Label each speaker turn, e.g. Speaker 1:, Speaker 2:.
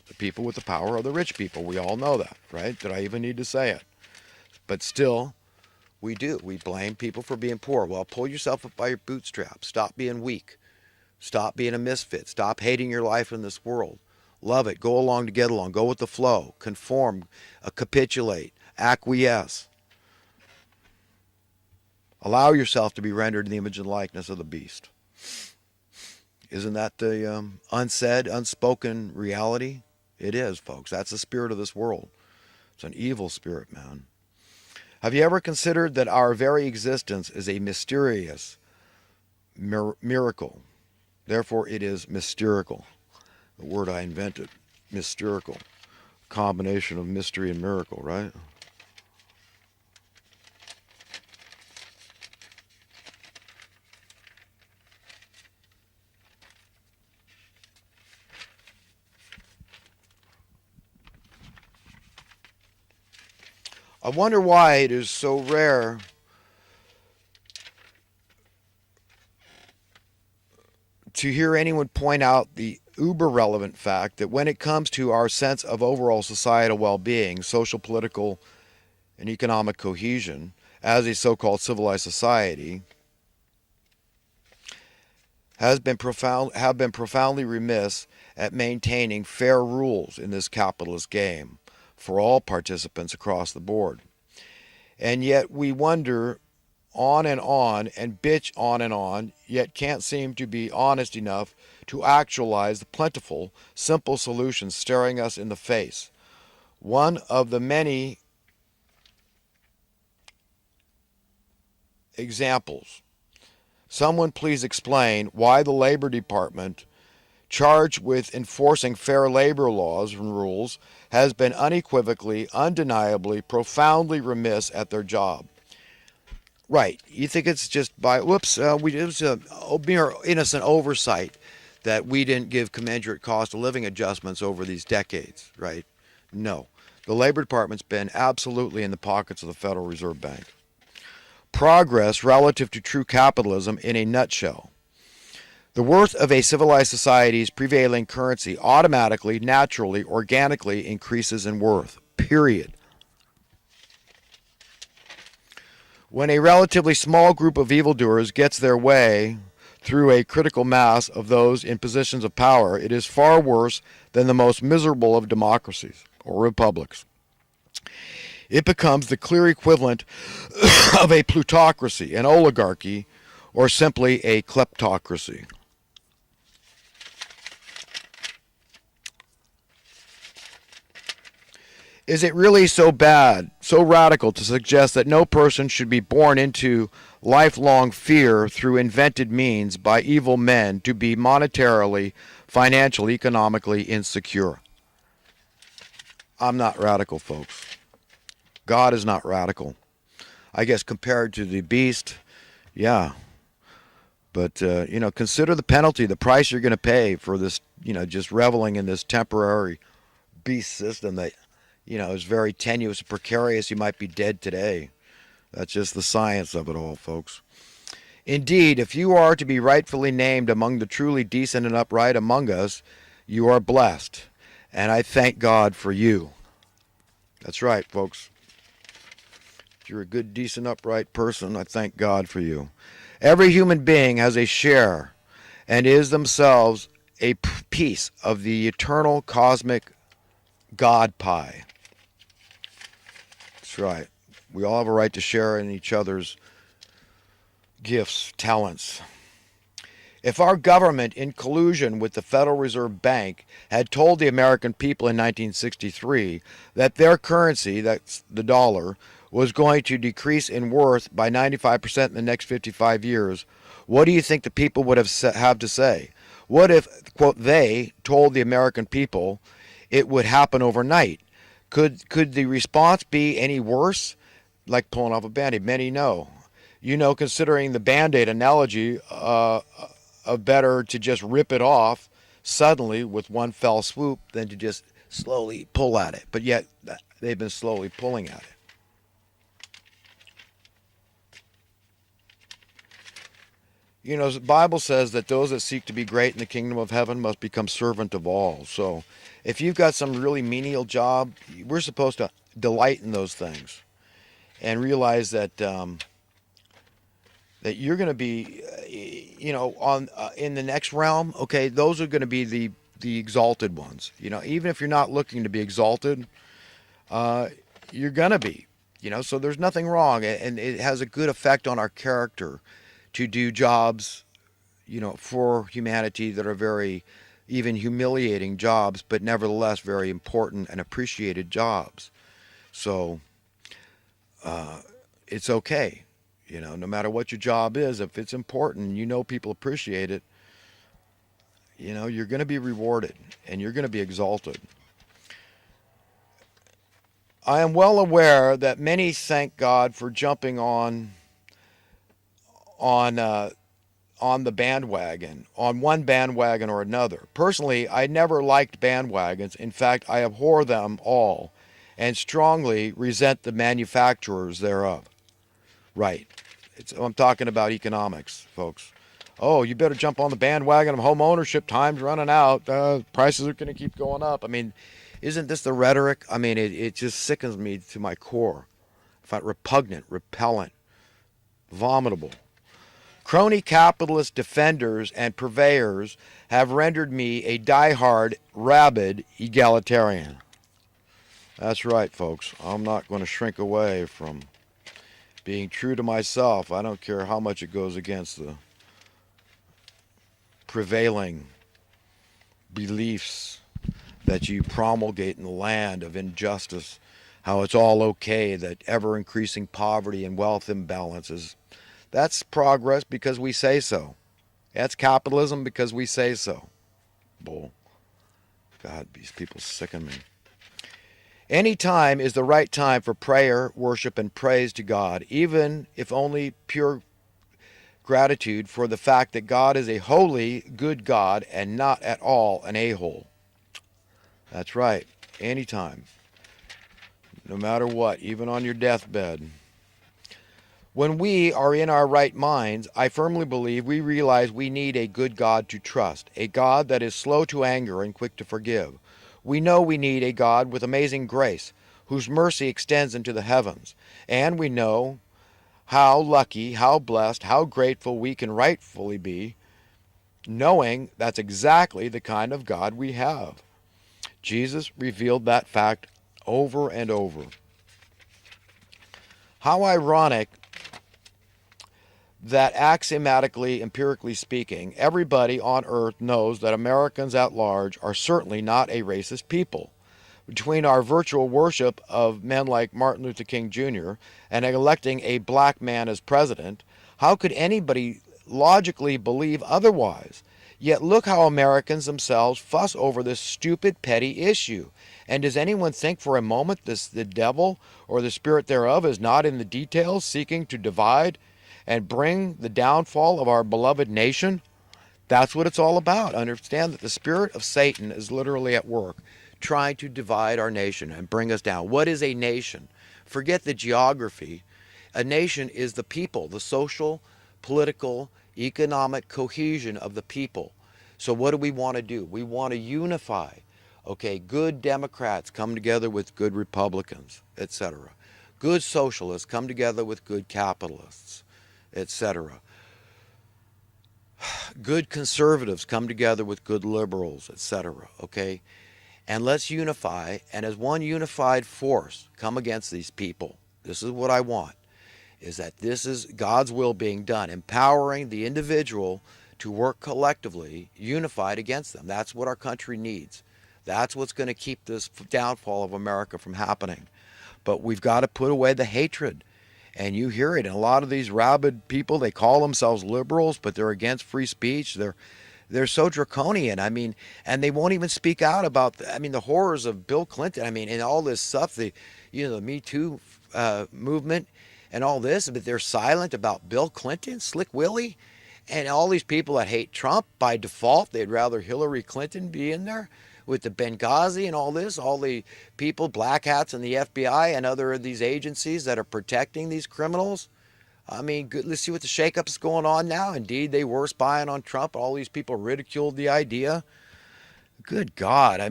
Speaker 1: The people with the power are the rich people. We all know that, right? Did I even need to say it? But still, we do. We blame people for being poor. Well, pull yourself up by your bootstraps. Stop being weak. Stop being a misfit. Stop hating your life in this world. Love it. Go along to get along. Go with the flow. Conform. Capitulate. Acquiesce. Allow yourself to be rendered in the image and likeness of the beast. Isn't that the unsaid, unspoken reality? It is, folks. That's the spirit of this world. It's an evil spirit, man. Have you ever considered that our very existence is a mysterious miracle? Therefore, it is mysterical. The word I invented, mysterical. Combination of mystery and miracle, right? I wonder why it is so rare to hear anyone point out the uber relevant fact that when it comes to our sense of overall societal well being, social, political, and economic cohesion, as a so called civilized society, have been profoundly remiss at maintaining fair rules in this capitalist game for all participants across the board. And yet we wonder on and bitch on, yet can't seem to be honest enough to actualize the plentiful, simple solutions staring us in the face. One of the many examples. Someone please explain why the Labor Department, charged with enforcing fair labor laws and rules, has been unequivocally, undeniably, profoundly remiss at their job. Right. You think it's just by, it was a mere innocent oversight that we didn't give commensurate cost of living adjustments over these decades, right? No. The Labor Department's been absolutely in the pockets of the Federal Reserve Bank. Progress relative to true capitalism in a nutshell. The worth of a civilized society's prevailing currency automatically, naturally, organically increases in worth. Period. When a relatively small group of evildoers gets their way through a critical mass of those in positions of power, it is far worse than the most miserable of democracies or republics. It becomes the clear equivalent of a plutocracy, an oligarchy, or simply a kleptocracy. Is it really so bad, so radical to suggest that no person should be born into lifelong fear through invented means by evil men to be monetarily, financially, economically insecure? I'm not radical, folks. God is not radical. I guess compared to the beast, yeah. But, consider the penalty, the price you're going to pay for this, just reveling in this temporary beast system that, is very tenuous and precarious. You might be dead today. That's just the science of it all, folks. Indeed, if you are to be rightfully named among the truly decent and upright among us, you are blessed. And I thank God for you. That's right, folks. If you're a good, decent, upright person, I thank God for you. Every human being has a share and is themselves a piece of the eternal cosmic God pie. That's right. We all have a right to share in each other's gifts, talents. If our government, in collusion with the Federal Reserve Bank, had told the American people in 1963 that their currency, that's the dollar, was going to decrease in worth by 95% in the next 55 years, what do you think the people would have to say? What if, quote, they told the American people it would happen overnight? Could the response be any worse? Like pulling off a Band-Aid. Many know. Considering the Band-Aid analogy, of better to just rip it off suddenly with one fell swoop than to just slowly pull at it. But yet, they've been slowly pulling at it. You know, the Bible says that those that seek to be great in the kingdom of heaven must become servant of all. So if you've got some really menial job, we're supposed to delight in those things and realize that that you're going to be, on in the next realm. Okay, those are going to be the exalted ones. You know, even if you're not looking to be exalted, uh, you're going to be. You know, so there's nothing wrong, and it has a good effect on our character to do jobs, for humanity that are very, even humiliating jobs, but nevertheless very important and appreciated jobs. So it's okay. No matter what your job is, if it's important, people appreciate it, you're going to be rewarded and you're going to be exalted. I am well aware that many thank God for jumping on uh, on the bandwagon, on one bandwagon or another. Personally, I never liked bandwagons. In fact, I abhor them all and strongly resent the manufacturers thereof. Right. I'm talking about economics, folks. Oh, you better jump on the bandwagon of home ownership. Time's running out. Prices are going to keep going up. I mean, isn't this the rhetoric? I mean, it just sickens me to my core. I find it repugnant, repellent, vomitable. Crony capitalist defenders and purveyors have rendered me a die-hard, rabid egalitarian. That's right, folks. I'm not going to shrink away from being true to myself. I don't care how much it goes against the prevailing beliefs that you promulgate in the land of injustice, how it's all okay, that ever-increasing poverty and wealth imbalances. That's progress because we say so. That's capitalism because we say so. Bull. God, these people sicken me. Any time is the right time for prayer, worship, and praise to God, even if only pure gratitude for the fact that God is a holy, good God and not at all an a-hole. That's right. Anytime. No matter what, even on your deathbed. When we are in our right minds, I firmly believe we realize we need a good God to trust, a God that is slow to anger and quick to forgive. We know we need a God with amazing grace, whose mercy extends into the heavens. And we know how lucky, how blessed, how grateful we can rightfully be, knowing that's exactly the kind of God we have. Jesus revealed that fact over and over. How ironic that axiomatically, empirically speaking, everybody on earth knows that Americans at large are certainly not a racist people. Between our virtual worship of men like Martin Luther King Jr. and electing a black man as president, how could anybody logically believe otherwise? Yet look how Americans themselves fuss over this stupid, petty issue. And does anyone think for a moment the devil or the spirit thereof is not in the details, seeking to divide and bring the downfall of our beloved nation? That's what it's all about. Understand that the spirit of Satan is literally at work, trying to divide our nation and bring us down. What is a nation? Forget the geography. A nation is the people, the social, political, economic cohesion of the people. So what do we want to do? We want to unify. Okay, good Democrats come together with good Republicans, etc. Good socialists come together with good capitalists, etc. Good conservatives come together with good liberals, etc. Okay? And let's unify, and as one unified force, come against these people. This is what I want, is that this is God's will being done, empowering the individual to work collectively, unified against them. That's what our country needs. That's what's going to keep this downfall of America from happening. But we've got to put away the hatred. And you hear it in a lot of these rabid people. They call themselves liberals, but they're against free speech. They're so draconian. I mean, and they won't even speak out about, the horrors of Bill Clinton. I mean, and all this stuff, the Me Too movement and all this, but they're silent about Bill Clinton, Slick Willie, and all these people that hate Trump by default. They'd rather Hillary Clinton be in there with the Benghazi and all this, all the people, black hats in the FBI and other of these agencies that are protecting these criminals. I mean, good, let's see what the shakeup is going on now. Indeed, they were spying on Trump. All these people ridiculed the idea. Good God. I mean,